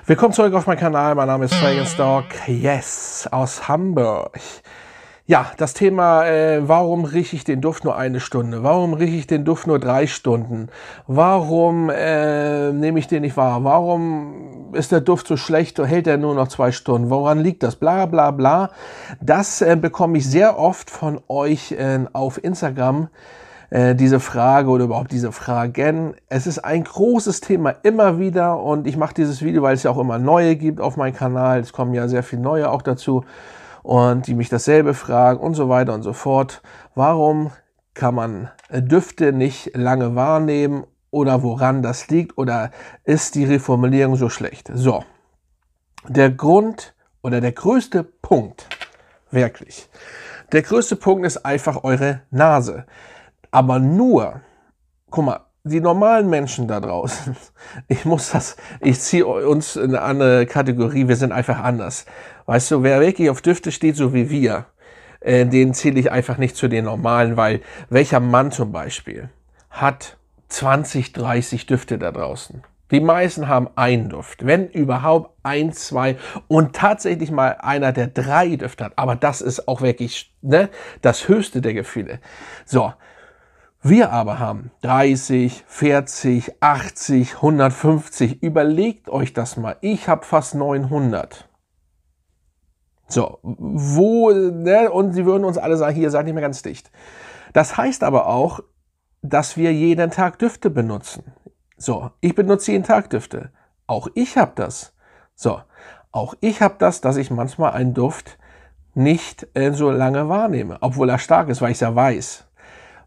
Willkommen zurück auf meinem Kanal. Mein Name ist Fragrance Dog, yes, aus Hamburg. Ja, das Thema, warum rieche ich den Duft nur eine Stunde? Warum rieche ich den Duft nur 3 Stunden? Warum nehme ich den nicht wahr? Warum ist der Duft so schlecht und hält er nur noch 2 Stunden? Woran liegt das? Bla bla bla. Das bekomme ich sehr oft von euch auf Instagram. Diese Frage oder überhaupt diese Fragen. Es ist ein großes Thema immer wieder und ich mache dieses Video, weil es ja auch immer neue gibt auf meinem Kanal. Es kommen ja sehr viele neue auch dazu und die mich dasselbe fragen und so weiter und so fort. Warum kann man Düfte nicht lange wahrnehmen oder woran das liegt oder ist die Reformulierung so schlecht? So, der Grund oder der größte Punkt, wirklich, der größte Punkt ist einfach eure Nase. Aber nur, guck mal, die normalen Menschen da draußen, ich ziehe uns in eine andere Kategorie, wir sind einfach anders. Weißt du, wer wirklich auf Düfte steht, so wie wir, den zähle ich einfach nicht zu den normalen, weil welcher Mann zum Beispiel hat 20, 30 Düfte da draußen? Die meisten haben einen Duft, wenn überhaupt 1, 2 und tatsächlich mal einer, der 3 Düfte hat. Aber das ist auch wirklich das höchste der Gefühle. So. Wir aber haben 30, 40, 80, 150. Überlegt euch das mal. Ich habe fast 900. So, und sie würden uns alle sagen, hier seid nicht mehr ganz dicht. Das heißt aber auch, dass wir jeden Tag Düfte benutzen. So, ich benutze jeden Tag Düfte. Auch ich habe das. So, auch ich habe das, dass ich manchmal einen Duft nicht so lange wahrnehme, obwohl er stark ist, weil ich es ja weiß.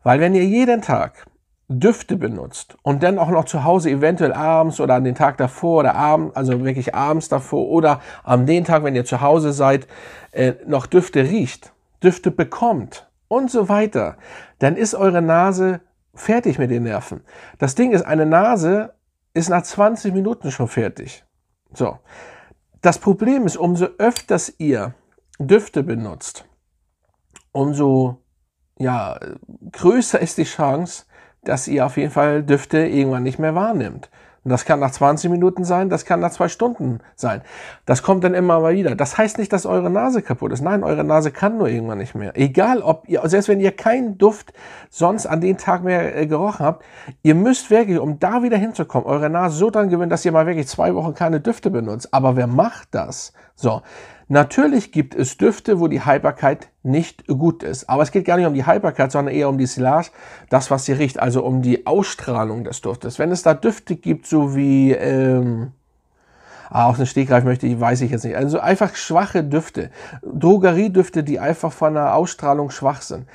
Weil wenn ihr jeden Tag Düfte benutzt und dann auch noch zu Hause eventuell abends oder an den Tag davor oder abends, also wirklich abends davor oder an den Tag, wenn ihr zu Hause seid, noch Düfte riecht, Düfte bekommt und so weiter, dann ist eure Nase fertig mit den Nerven. Das Ding ist, eine Nase ist nach 20 Minuten schon fertig. So. Das Problem ist, umso öfters ihr Düfte benutzt, umso größer ist die Chance, dass ihr auf jeden Fall Düfte irgendwann nicht mehr wahrnimmt. Und das kann nach 20 Minuten sein, das kann nach 2 Stunden sein. Das kommt dann immer mal wieder. Das heißt nicht, dass eure Nase kaputt ist. Nein, eure Nase kann nur irgendwann nicht mehr. Egal ob ihr, selbst wenn ihr keinen Duft sonst an den Tag mehr gerochen habt, ihr müsst wirklich, um da wieder hinzukommen, eure Nase so dran gewöhnen, dass ihr mal wirklich 2 Wochen keine Düfte benutzt. Aber wer macht das? So. Natürlich gibt es Düfte, wo die Haltbarkeit nicht gut ist. Aber es geht gar nicht um die Haltbarkeit, sondern eher um die Silage, das, was sie riecht, also um die Ausstrahlung des Duftes. Wenn es da Düfte gibt, so wie, aus dem Stegreif weiß ich jetzt nicht, also einfach schwache Düfte, Drogeriedüfte, die einfach von der Ausstrahlung schwach sind.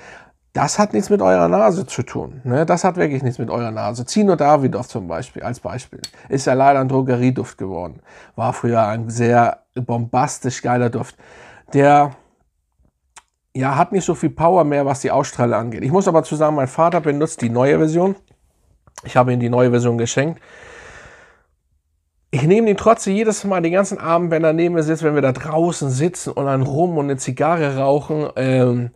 Das hat nichts mit eurer Nase zu tun. Ne? Das hat wirklich nichts mit eurer Nase. Zino Davidoff zum Beispiel, als Beispiel, ist ja leider ein Drogerieduft geworden. War früher ein sehr bombastisch geiler Duft. Der hat nicht so viel Power mehr, was die Ausstrahlung angeht. Ich muss aber zu sagen, mein Vater benutzt die neue Version. Ich habe ihm die neue Version geschenkt. Ich nehme ihn trotzdem jedes Mal den ganzen Abend, wenn er neben mir sitzt, wenn wir da draußen sitzen und dann rum und eine Zigarre rauchen,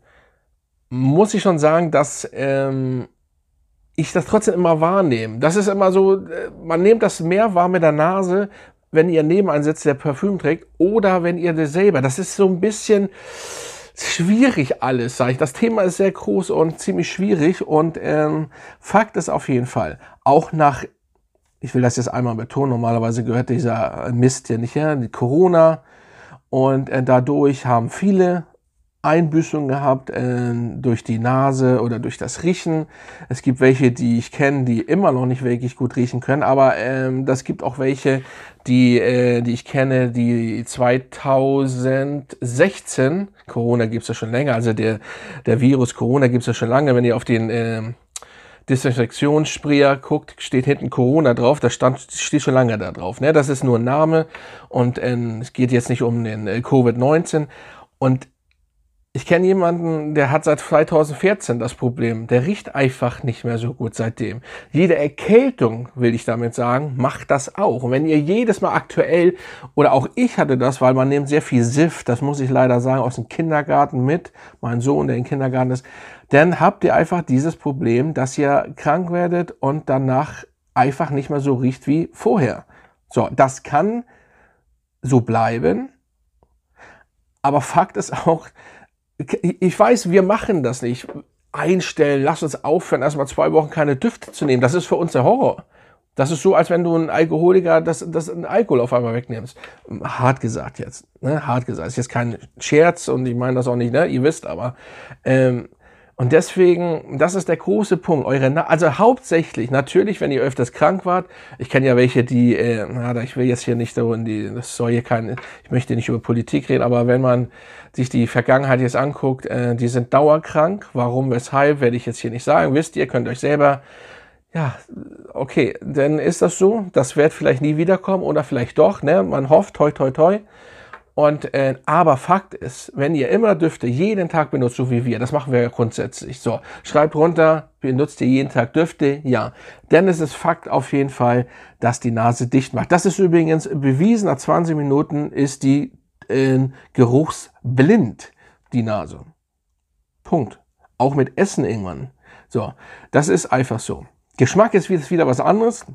muss ich schon sagen, dass ich das trotzdem immer wahrnehme. Das ist immer so, man nimmt das mehr wahr mit der Nase, wenn ihr neben einen sitzt, der Parfüm trägt, oder wenn ihr das selber. Das ist so ein bisschen schwierig alles, sage ich. Das Thema ist sehr groß und ziemlich schwierig und Fakt ist auf jeden Fall, auch nach, ich will das jetzt einmal betonen, normalerweise gehört dieser Mist hier nicht her, die Corona, und dadurch haben viele Einbüßungen gehabt durch die Nase oder durch das Riechen. Es gibt welche, die ich kenne, die immer noch nicht wirklich gut riechen können, aber das gibt auch welche, die ich kenne, die 2016, Corona gibt es ja schon länger, also der Virus Corona gibt es ja schon lange, wenn ihr auf den Desinfektionssprayer guckt, steht hinten Corona drauf, das steht schon lange da drauf. Ne? Das ist nur ein Name und es geht jetzt nicht um den Covid-19 und ich kenne jemanden, der hat seit 2014 das Problem. Der riecht einfach nicht mehr so gut seitdem. Jede Erkältung, will ich damit sagen, macht das auch. Und wenn ihr jedes Mal aktuell, oder auch ich hatte das, weil man nimmt sehr viel Sift, das muss ich leider sagen, aus dem Kindergarten mit, mein Sohn, der im Kindergarten ist, dann habt ihr einfach dieses Problem, dass ihr krank werdet und danach einfach nicht mehr so riecht wie vorher. So, das kann so bleiben. Aber Fakt ist auch, ich weiß, wir machen das nicht. Einstellen, lass uns aufhören, erstmal 2 Wochen keine Düfte zu nehmen. Das ist für uns der Horror. Das ist so, als wenn du einen Alkoholiker das Alkohol auf einmal wegnimmst. Hart gesagt jetzt. Ne? Hart gesagt. Ist jetzt kein Scherz und ich meine das auch nicht, ne? Ihr wisst aber. Und deswegen, das ist der große Punkt. Also hauptsächlich, natürlich, wenn ihr öfters krank wart. Ich kenne ja welche, die, ich will jetzt hier nicht so das soll hier ich möchte nicht über Politik reden, aber wenn man sich die Vergangenheit jetzt anguckt, die sind dauerkrank. Warum, weshalb, werde ich jetzt hier nicht sagen. Wisst ihr, könnt euch selber, ja, okay, dann ist das so. Das wird vielleicht nie wiederkommen oder vielleicht doch, ne? Man hofft, toi, toi, toi. Und, aber Fakt ist, wenn ihr immer Düfte jeden Tag benutzt, so wie wir, das machen wir ja grundsätzlich. So, schreibt runter, benutzt ihr jeden Tag Düfte? Ja. Denn es ist Fakt auf jeden Fall, dass die Nase dicht macht. Das ist übrigens bewiesen, nach 20 Minuten ist die geruchsblind, die Nase. Punkt. Auch mit Essen irgendwann. So, das ist einfach so. Geschmack ist wieder was anderes.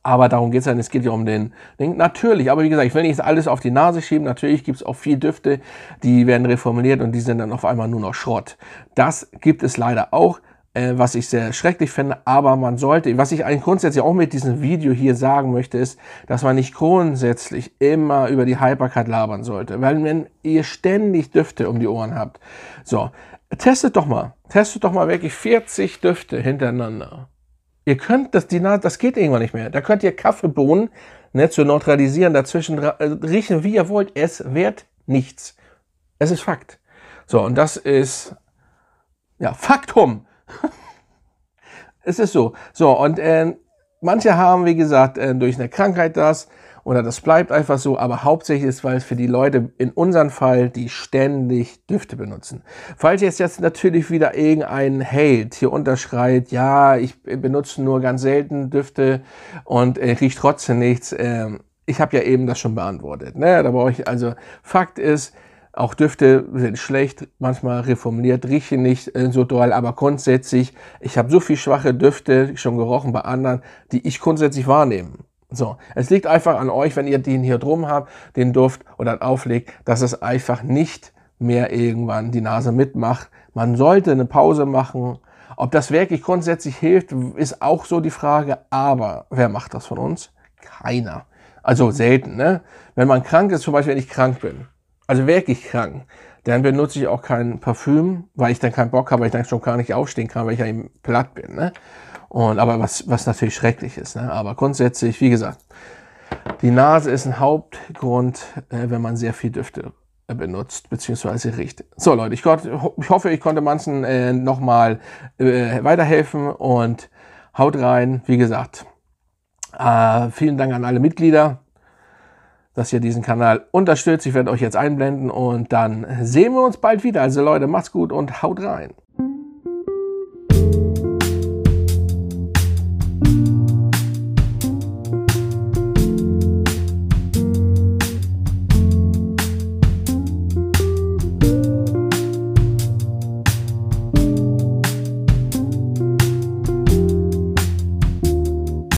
Aber darum geht es ja, es geht ja um den Ding. Natürlich, aber wie gesagt, ich will nicht alles auf die Nase schieben. Natürlich gibt es auch viel Düfte, die werden reformuliert und die sind dann auf einmal nur noch Schrott. Das gibt es leider auch, was ich sehr schrecklich finde. Aber man sollte, was ich eigentlich grundsätzlich auch mit diesem Video hier sagen möchte, ist, dass man nicht grundsätzlich immer über die Hypercard labern sollte. Weil wenn ihr ständig Düfte um die Ohren habt, so, testet doch mal wirklich 40 Düfte hintereinander. Ihr könnt das geht irgendwann nicht mehr. Da könnt ihr Kaffeebohnen, ne, zu neutralisieren, dazwischen riechen, wie ihr wollt. Es wird nichts. Es ist Fakt. So, und das ist, ja, Faktum. Es ist so. So, und manche haben, wie gesagt, durch eine Krankheit das, oder das bleibt einfach so, aber hauptsächlich ist, weil es für die Leute in unserem Fall, die ständig Düfte benutzen. Falls jetzt natürlich wieder irgendein Hate hier unterschreit, ja, ich benutze nur ganz selten Düfte und riecht trotzdem nichts. Ich habe ja eben das schon beantwortet. Ne? Da brauche ich, also Fakt ist, auch Düfte sind schlecht, manchmal reformuliert, riechen nicht so doll, aber grundsätzlich, ich habe so viel schwache Düfte schon gerochen bei anderen, die ich grundsätzlich wahrnehme. So, es liegt einfach an euch, wenn ihr den hier drum habt, den Duft oder auflegt, dass es einfach nicht mehr irgendwann die Nase mitmacht. Man sollte eine Pause machen. Ob das wirklich grundsätzlich hilft, ist auch so die Frage. Aber wer macht das von uns? Keiner. Also selten, ne? Wenn man krank ist, zum Beispiel wenn ich krank bin, also wirklich krank, dann benutze ich auch kein Parfüm, weil ich dann keinen Bock habe, weil ich dann schon gar nicht aufstehen kann, weil ich ja eben platt bin, ne? Aber was natürlich schrecklich ist, ne? Aber grundsätzlich, wie gesagt, die Nase ist ein Hauptgrund, wenn man sehr viel Düfte benutzt bzw. riecht. So Leute, ich hoffe, ich konnte manchen nochmal weiterhelfen und haut rein. Wie gesagt, vielen Dank an alle Mitglieder, dass ihr diesen Kanal unterstützt. Ich werde euch jetzt einblenden und dann sehen wir uns bald wieder. Also Leute, macht's gut und haut rein.